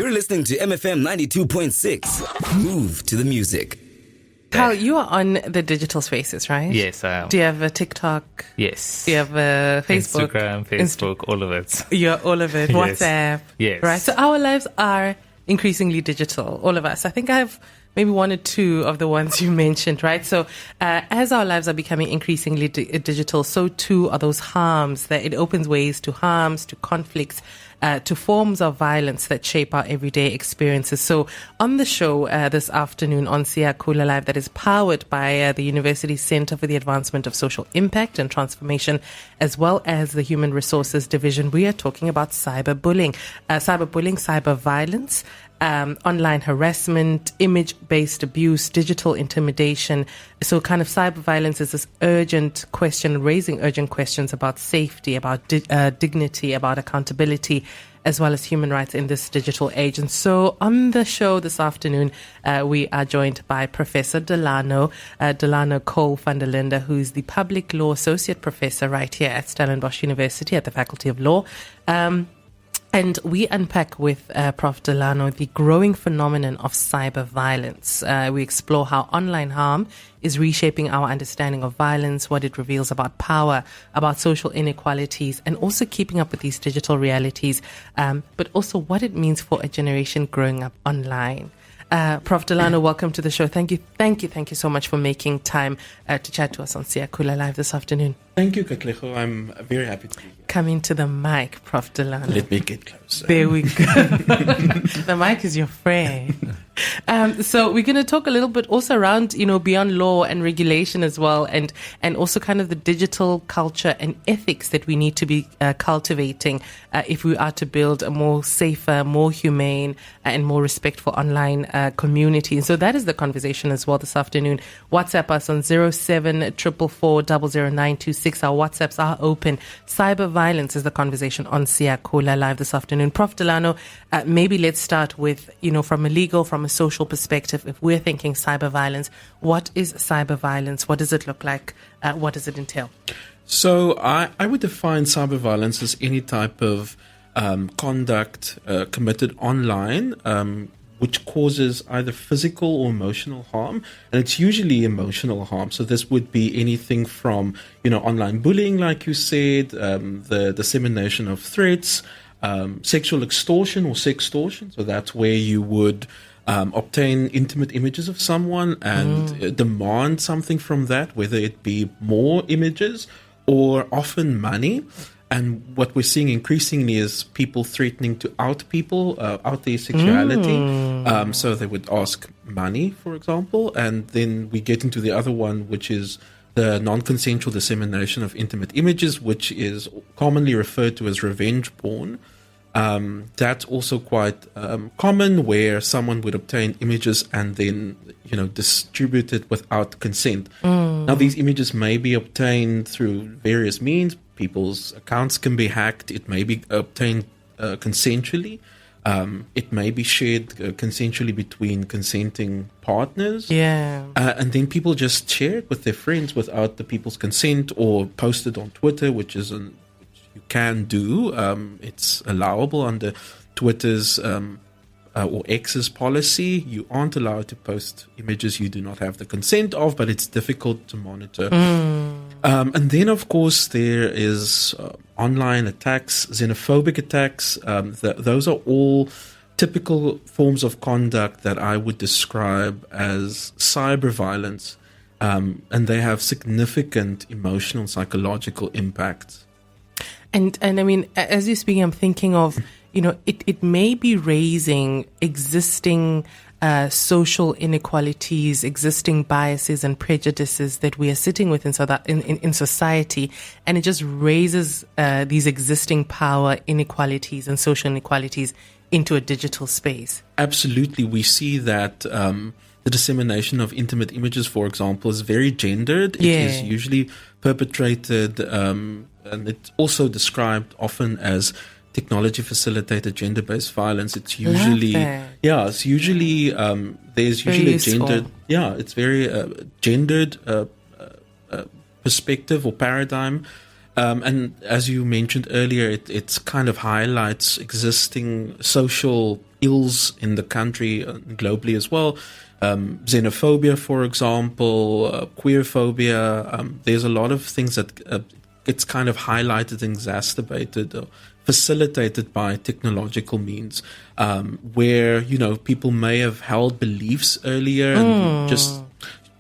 You're listening to MFM 92.6. Move to the music. Carl, you are on the digital spaces, right? Yes, I am. Do you have a TikTok? Yes. Do you have a Facebook? Instagram, Facebook, all of it. You're all of it. Yes. WhatsApp. Yes. Right. So our lives are increasingly digital, all of us. I think I have maybe one or two of the ones you mentioned, right? So as our lives are becoming increasingly digital, so too are those harms, that it opens ways to harms, to conflicts, to forms of violence that shape our everyday experiences. So on the show this afternoon on SiyakhulaLive, that is powered by the University Center for the Advancement of Social Impact and Transformation, as well as the Human Resources Division, we are talking about cyberbullying, cyber violence, online harassment, image-based abuse, digital intimidation. So kind of cyber violence is this urgent question, raising urgent questions about safety, about dignity, about accountability, as well as human rights in this digital age. And so on the show this afternoon, we are joined by Professor Delano Cole van der Linde, who is the Public Law Associate Professor right here at Stellenbosch University at the Faculty of Law. And we unpack with Prof Delano the growing phenomenon of cyber violence. We explore how online harm is reshaping our understanding of violence, what it reveals about power, about social inequalities, and also keeping up with these digital realities, but also what it means for a generation growing up online. Prof Delano, welcome to the show. Thank you so much for making time to chat to us on SiyakhulaLive this afternoon. Thank you, Kaklecho. I'm very happy to be here. Come into the mic, Prof Delano. Let me get closer. There we go. The mic is your friend. So we're going to talk a little bit also around, beyond law and regulation as well, and also kind of the digital culture and ethics that we need to be cultivating if we are to build a more safer, more humane, and more respectful online community. And so that is the conversation as well this afternoon. WhatsApp us on 0744 00926. Our WhatsApps are open. Cyber violence is the conversation on SiyakhulaLive this afternoon. Prof Delano, maybe let's start with, from a legal, from a social perspective. If we're thinking cyber violence, what is cyber violence? What does it look like? What does it entail? So I would define cyber violence as any type of conduct committed online which causes either physical or emotional harm, and it's usually emotional harm. So this would be anything from, online bullying, like you said, the dissemination of threats, sexual extortion or sextortion. So that's where you would obtain intimate images of someone and demand something from that, whether it be more images or often money. And what we're seeing increasingly is people threatening to out people, out their sexuality. So they would ask money, for example. And then we get into the other one, which is the non-consensual dissemination of intimate images, which is commonly referred to as revenge porn. That's also quite common, where someone would obtain images and then, distribute it without consent. Now, these images may be obtained through various means. People's accounts can be hacked. It may be obtained consensually. It may be shared consensually between consenting partners. Yeah. And then people just share it with their friends without the people's consent, or post it on Twitter, which you can do. It's allowable under Twitter's or X's policy. You aren't allowed to post images you do not have the consent of, but it's difficult to monitor. And then, of course, there is online attacks, xenophobic attacks. Those are all typical forms of conduct that I would describe as cyber violence, and they have significant emotional and psychological impacts. And I mean, as you're speaking, I'm thinking of, it may be raising existing social inequalities, existing biases and prejudices that we are sitting with in society, and it just raises these existing power inequalities and social inequalities into a digital space. Absolutely. We see that the dissemination of intimate images, for example, is very gendered. It is usually perpetrated, and it's also described often as technology-facilitated gender-based violence. It's usually, there's usually a gendered, it's very gendered perspective or paradigm. And as you mentioned earlier, it kind of highlights existing social ills in the country, globally as well. Xenophobia, for example, queerphobia. There's a lot of things that gets kind of highlighted and exacerbated, facilitated by technological means, where, people may have held beliefs earlier and just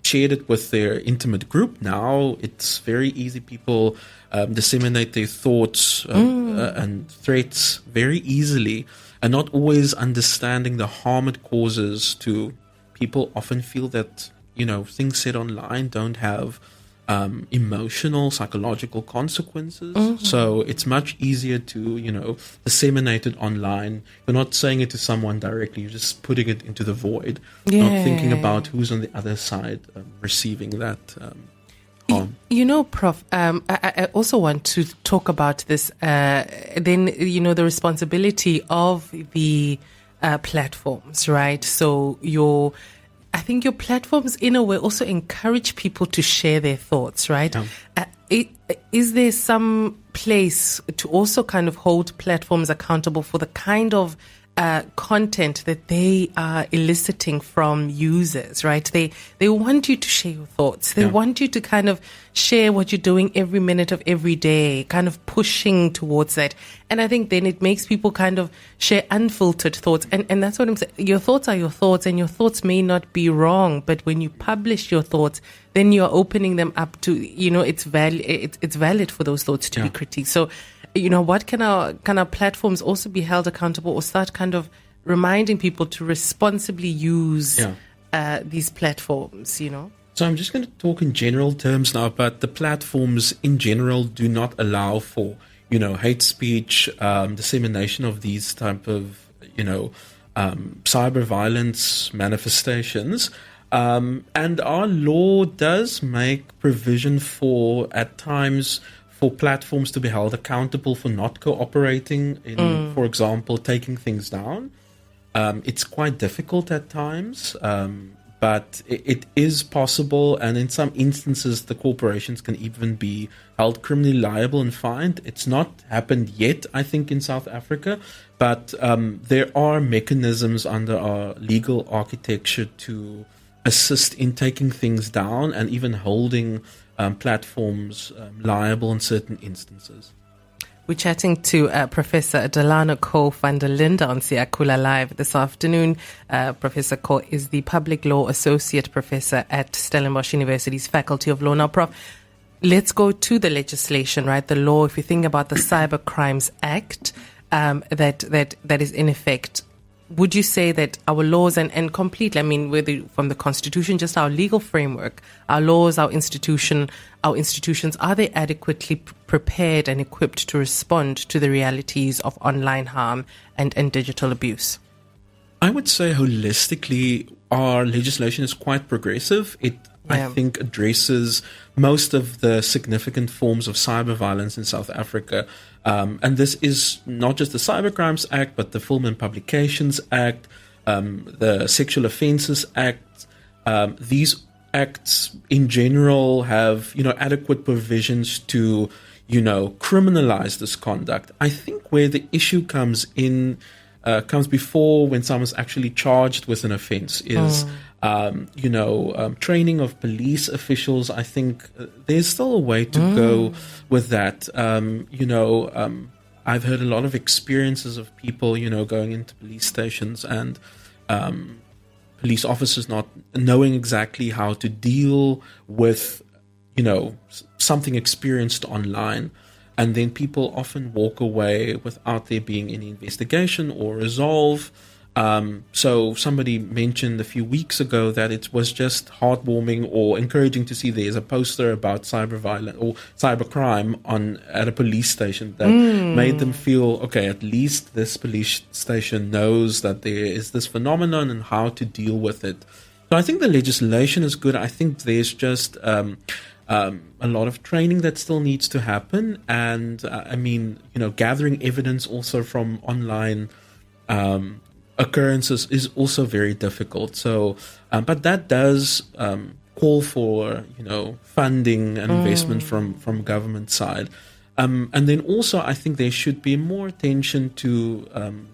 shared it with their intimate group. Now it's very easy. People disseminate their thoughts and threats very easily, and not always understanding the harm it causes to people. Often feel that, things said online don't have emotional, psychological consequences. So it's much easier to, disseminate it online. You're not saying it to someone directly. You're just putting it into the void, not thinking about who's on the other side receiving that harm. Prof, I also want to talk about this. Then, the responsibility of the platforms, right? So I think your platforms, in a way, also encourage people to share their thoughts, right? Is there some place to also kind of hold platforms accountable for the kind of content that they are eliciting from users, right? They want you to share your thoughts. They want you to kind of share what you're doing every minute of every day, kind of pushing towards that. And I think then it makes people kind of share unfiltered thoughts. And that's what I'm saying. Your thoughts are your thoughts, and your thoughts may not be wrong, but when you publish your thoughts, then you're opening them up to, it's valid for those thoughts to be critiqued. So, what can our platforms also be held accountable, or start kind of reminding people to responsibly use these platforms, So I'm just going to talk in general terms now, but the platforms in general do not allow for, hate speech, dissemination of these type of, cyber violence manifestations. And our law does make provision for, at times, for platforms to be held accountable for not cooperating in, for example, taking things down. It's quite difficult at times, but it is possible. And in some instances, the corporations can even be held criminally liable and fined. It's not happened yet, I think, in South Africa, but there are mechanisms under our legal architecture to assist in taking things down and even holding platforms liable in certain instances. We're chatting to Professor Delano Cole van der Linde on SiyakhulaLive this afternoon. Professor Cole is the Public Law Associate Professor at Stellenbosch University's Faculty of Law. Now, Prof, let's go to the legislation, right? The law, if you think about the Cyber Crimes Act that is in effect, would you say that our laws and completely, whether from the Constitution, just our legal framework, our laws, our institutions, are they adequately prepared and equipped to respond to the realities of online harm and digital abuse? I would say holistically, our legislation is quite progressive. I think, addresses most of the significant forms of cyber violence in South Africa. And this is not just the Cyber Crimes Act, but the Film and Publications Act, the Sexual Offences Act. These acts in general have, adequate provisions to, criminalize this conduct. I think where the issue comes before when someone's actually charged with an offense is, training of police officials. I think there's still a way to go with that. I've heard a lot of experiences of people, going into police stations and police officers not knowing exactly how to deal with, something experienced online. And then people often walk away without there being any investigation or resolve. So somebody mentioned a few weeks ago that it was just heartwarming or encouraging to see there's a poster about cyber violence or cybercrime at a police station that made them feel, okay, at least this police station knows that there is this phenomenon and how to deal with it. So I think the legislation is good. I think there's just a lot of training that still needs to happen. And gathering evidence also from online occurrences is also very difficult. So, but that does call for, funding and investment from government side. And then also, I think there should be more attention to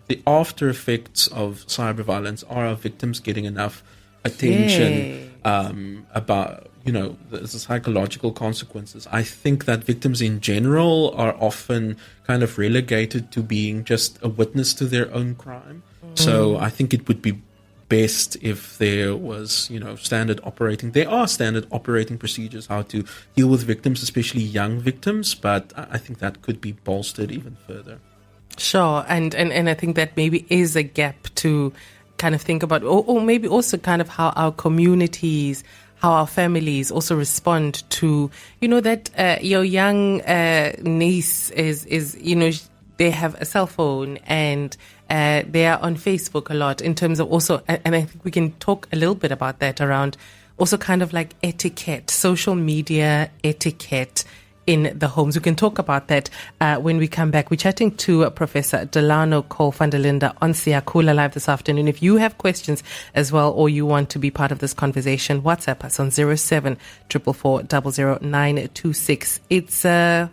the after effects of cyber violence. Are our victims getting enough attention about, the psychological consequences? I think that victims in general are often kind of relegated to being just a witness to their own crime. So I think it would be best if there was, there are standard operating procedures how to deal with victims, especially young victims, but I think that could be bolstered even further. Sure. And I think that maybe is a gap to kind of think about, or maybe also kind of how our communities, how our families also respond to, that your young niece is they have a cell phone and they are on Facebook a lot in terms of also, and I think we can talk a little bit about that around also kind of like etiquette, social media etiquette in the homes. We can talk about that when we come back. We're chatting to Professor Delano Cole van der Linde on SiyakhulaLive this afternoon. If you have questions as well, or you want to be part of this conversation, WhatsApp us on 0744400926. It's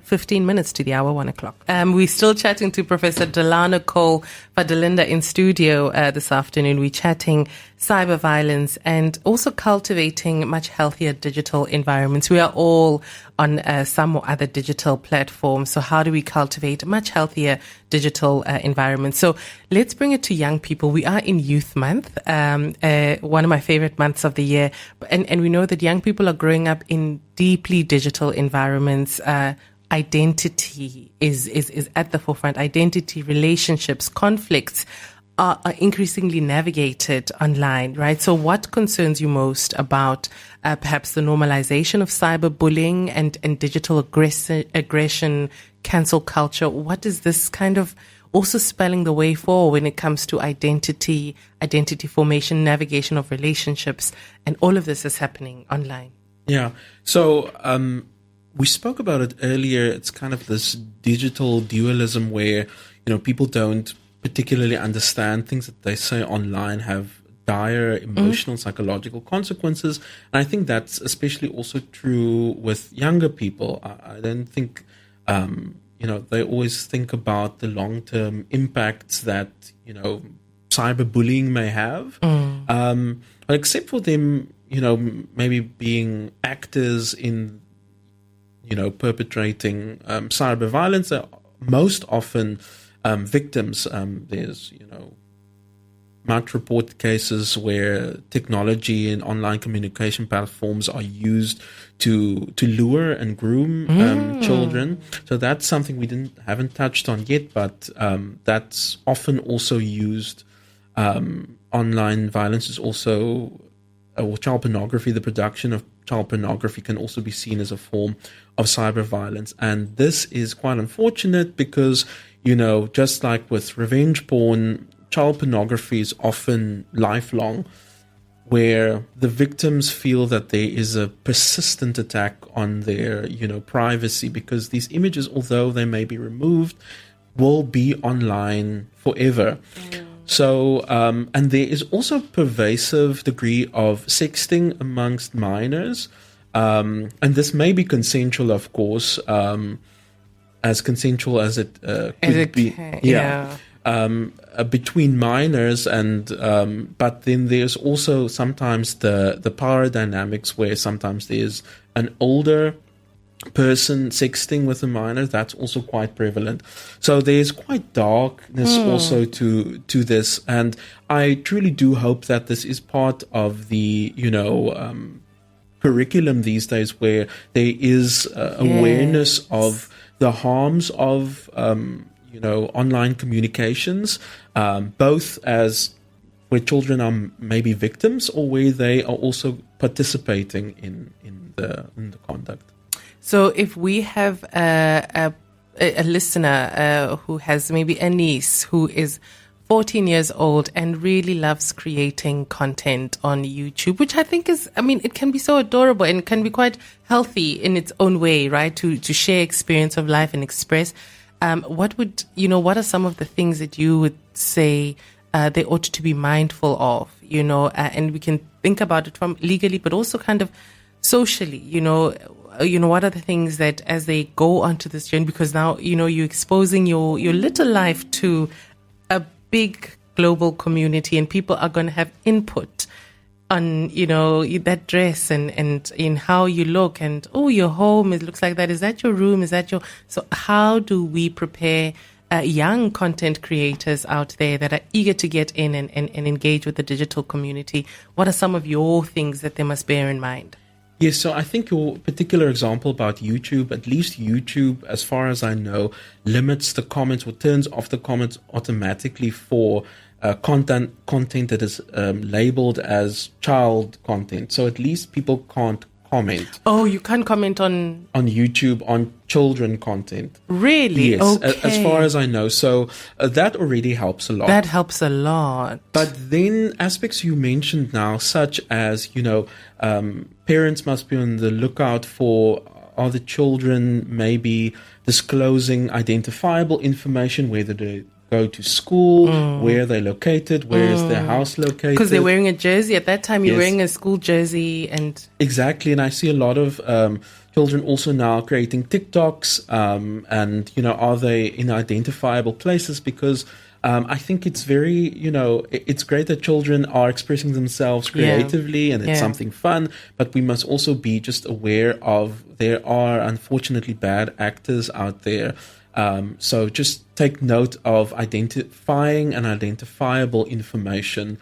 15 minutes to the hour, 1 o'clock. We're still chatting to Professor Delano Cole van der Linde in studio this afternoon. We're chatting cyber violence and also cultivating much healthier digital environments. We are all on some or other digital platform. So how do we cultivate a much healthier digital environment? So let's bring it to young people. We are in Youth Month, one of my favorite months of the year. And we know that young people are growing up in deeply digital environments. Identity is at the forefront. Identity, relationships, conflicts are increasingly navigated online, right? So what concerns you most about perhaps the normalization of cyberbullying and digital aggression, cancel culture? What is this kind of also spelling the way for when it comes to identity formation, navigation of relationships, and all of this is happening online? Yeah. So we spoke about it earlier. It's kind of this digital dualism where, people don't particularly understand things that they say online have dire emotional, psychological consequences. And I think that's especially also true with younger people. I don't think, they always think about the long-term impacts that, cyberbullying may have. But except for them, maybe being actors in, perpetrating cyber violence, most often victims. There's, much reported cases where technology and online communication platforms are used to lure and groom children. So that's something we haven't touched on yet, but that's often also used. Online violence is also, or child pornography, the production of child pornography can also be seen as a form of cyber violence. And this is quite unfortunate because, just like with revenge porn, child pornography is often lifelong, where the victims feel that there is a persistent attack on their, privacy, because these images, although they may be removed, will be online forever. So, and there is also pervasive degree of sexting amongst minors. And this may be consensual, of course, as consensual as it could be. Between minors and but then there's also sometimes the power dynamics where sometimes there's an older person sexting with a minor. That's also quite prevalent. So there's quite darkness also to this, and I truly do hope that this is part of the curriculum these days, where there is awareness of the harms of online communications, both as where children are maybe victims or where they are also participating in the conduct. So if we have a listener who has maybe a niece who is 14 years old and really loves creating content on YouTube, which I think is, it can be so adorable and can be quite healthy in its own way, right? To share experience of life and express. What are some of the things that you would say they ought to be mindful of, and we can think about it from legally, but also kind of socially, what are the things that as they go onto this journey, because now, you're exposing your little life to a big global community, and people are going to have input on, that dress and in how you look, and, your home, it looks like that. Is that your room? So how do we prepare young content creators out there that are eager to get in and engage with the digital community? What are some of your things that they must bear in mind? Yes, so I think your particular example about YouTube, at least YouTube, as far as I know, limits the comments or turns off the comments automatically for content that is labeled as child content. So at least people can't comment. Oh, you can't comment on YouTube on children content. Really? Yes, okay. As far as I know. So that already helps a lot. That helps a lot. But then aspects you mentioned now, such as, parents must be on the lookout for, are the children maybe disclosing identifiable information, whether they go to school, where they're located, where is their house located. Because they're wearing a jersey. At that time, you're Yes. wearing a school jersey. And Exactly. And I see a lot of children also now creating TikToks, and, are they in identifiable places? Because I think it's very, it's great that children are expressing themselves creatively and it's something fun, but we must also be just aware of there are unfortunately bad actors out there. So just take note of identifying and identifiable information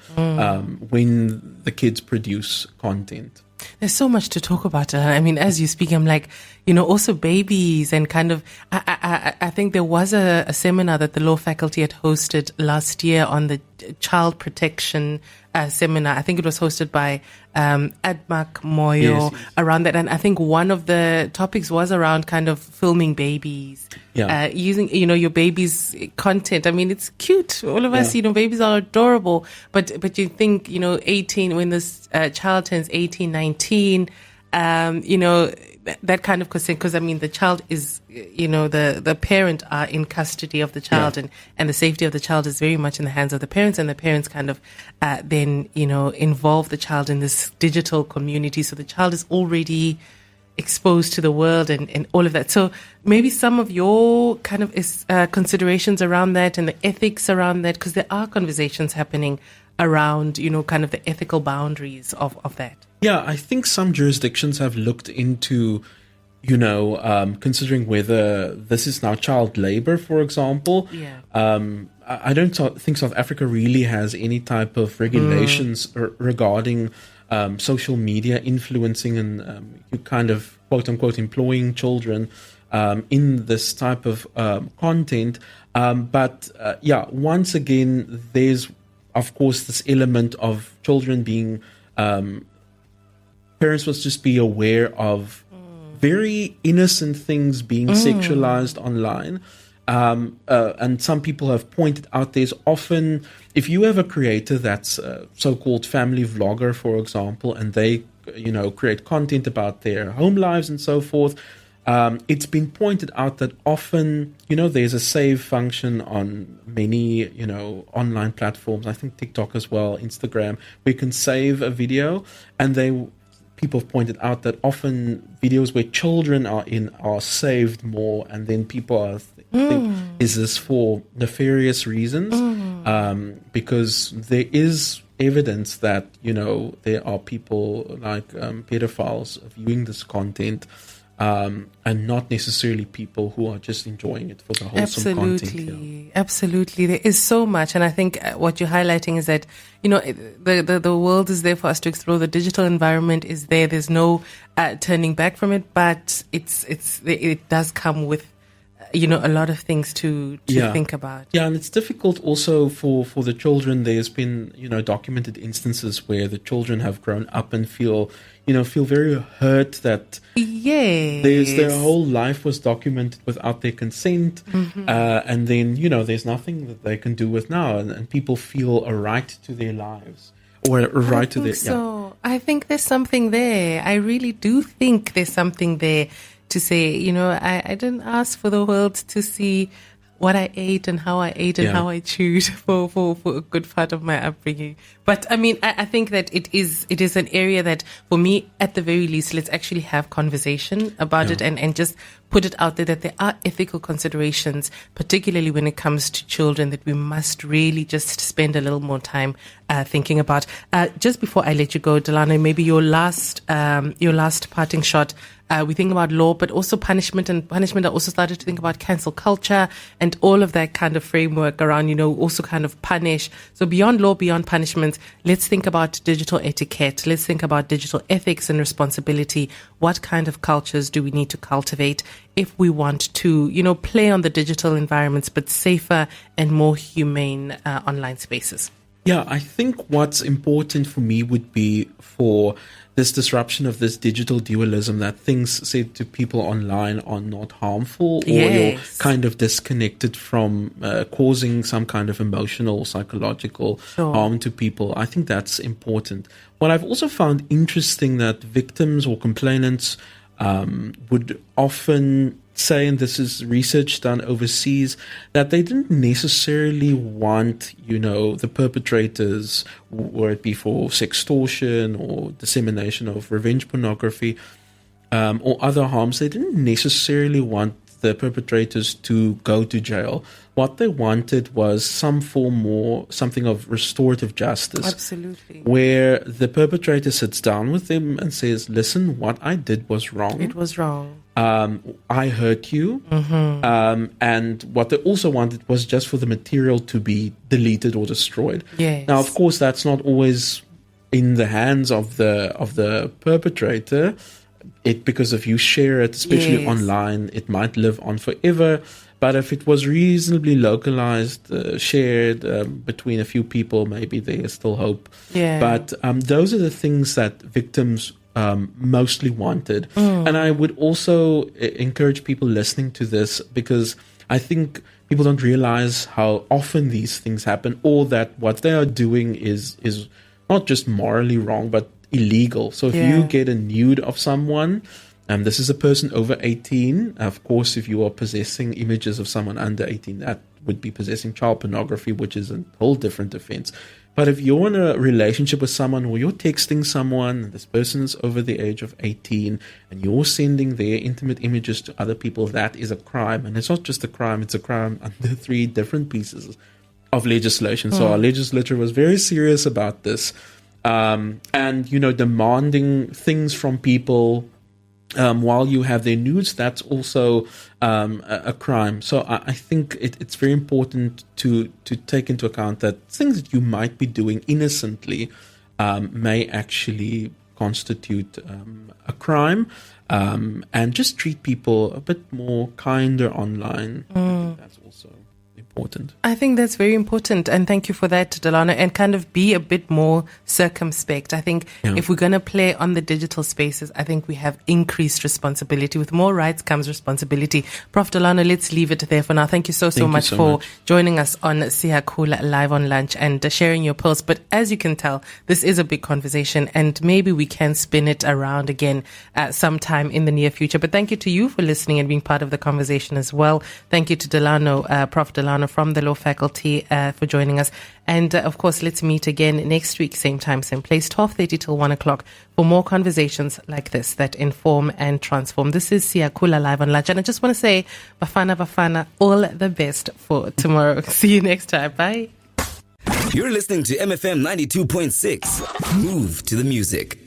when the kids produce content. there's so much to talk about. I mean, as you speak, I'm like, also babies and kind of, I think there was a seminar that the law faculty had hosted last year on the child protection seminar. I think it was hosted by Admak Moyo around that. And I think one of the topics was around kind of filming babies, using, your baby's content. I mean, it's cute. All of us, babies are adorable. But you think, 18, when this child turns 18, 19, that kind of consent, because I mean, the child is, the parent are in custody of the child, and the safety of the child is very much in the hands of the parents, and the parents kind of then, involve the child in this digital community. So the child is already exposed to the world and all of that. So maybe some of your kind of considerations around that and the ethics around that, because there are conversations happening around, kind of the ethical boundaries of that. Yeah, I think some jurisdictions have looked into, considering whether this is now child labor, for example. I don't think South Africa really has any type of regulations regarding social media influencing and you kind of quote unquote employing children in this type of content. But once again, there's of course this element of children being parents must just be aware of very innocent things being sexualized online. And some people have pointed out there's often, if you have a creator that's a so-called family vlogger, for example, and they, create content about their home lives and so forth, it's been pointed out that often, there's a save function on many, online platforms. I think TikTok as well, Instagram, where you can save a video, and people have pointed out that often videos where children are in are saved more, and then people think, is this for nefarious reasons? Because there is evidence that, there are people like pedophiles viewing this content, and not necessarily people who are just enjoying it for the wholesome content. Absolutely. There is so much. And I think what you're highlighting is that, the world is there for us to explore. The digital environment is there. There's no turning back from it, but it does come with, a lot of things to think about. Yeah, and it's difficult also for the children. There's been, documented instances where the children have grown up and feel very hurt that their whole life was documented without their consent. And then, there's nothing that they can do with now. And people feel a right to their lives. Or a right to their... So I think there's something there. I really do think there's something there to say, I didn't ask for the world to see what I ate and how I ate and how I chewed for a good part of my upbringing. But I mean, I think that it is an area that, for me, at the very least, let's actually have conversation about it and just put it out there that there are ethical considerations, particularly when it comes to children, that we must really just spend a little more time thinking about. Just before I let you go, Delano, maybe your last parting shot. We think about law, but also punishment. And punishment, I also started to think about cancel culture and all of that kind of framework around, also kind of punish. So beyond law, beyond punishment, let's think about digital etiquette. Let's think about digital ethics and responsibility. What kind of cultures do we need to cultivate if we want to, play on the digital environments, but safer and more humane online spaces? Yeah, I think what's important for me would be for this disruption of this digital dualism, that things said to people online are not harmful, or you're kind of disconnected from causing some kind of emotional or psychological harm to people. I think that's important. What I've also found interesting, that victims or complainants would often say, and this is research done overseas, that they didn't necessarily want, the perpetrators, whether it be for sextortion or dissemination of revenge pornography or other harms, they didn't necessarily want the perpetrators to go to jail. What they wanted was something of restorative justice. Absolutely. Where the perpetrator sits down with them and says, listen, what I did was wrong. It was wrong. I hurt you. And what they also wanted was just for the material to be deleted or destroyed. Yes. Now, of course, that's not always in the hands of the perpetrator. Because if you share it, especially online, it might live on forever. But if it was reasonably localized, shared between a few people, maybe there is still hope. Yeah. But those are the things that victims mostly wanted. And I would also encourage people listening to this, because I think people don't realize how often these things happen, or that what they are doing is not just morally wrong, but illegal. So if you get a nude of someone, this is a person over 18. Of course, if you are possessing images of someone under 18, that would be possessing child pornography, which is a whole different offense. But if you're in a relationship with someone, or you're texting someone, this person is over the age of 18, and you're sending their intimate images to other people, that is a crime. And it's not just a crime, it's a crime under 3 different pieces of legislation. So our legislature was very serious about this. And, demanding things from people while you have their nudes, that's also a crime. So I think it's very important to take into account that things that you might be doing innocently may actually constitute a crime, and just treat people a bit more kinder online. I think that's also important. I think that's very important, and thank you for that, Delano, and kind of be a bit more circumspect. I think if we're going to play on the digital spaces, I think we have increased responsibility. With more rights comes responsibility. Prof Delano, let's leave it there for now. Thank you so much for joining us on SiyakhulaLive on Lunch and sharing your pearls. But as you can tell, this is a big conversation, and maybe we can spin it around again sometime in the near future. But thank you to you for listening and being part of the conversation as well. Thank you to Delano, Prof Delano from the law faculty for joining us. And of course, let's meet again next week, same time, same place, 12:30 till 1 o'clock for more conversations like this that inform and transform. This is SiyakhulaLive on Lunch. And I just want to say, Bafana, all the best for tomorrow. See you next time. Bye. You're listening to MFM 92.6. Move to the music.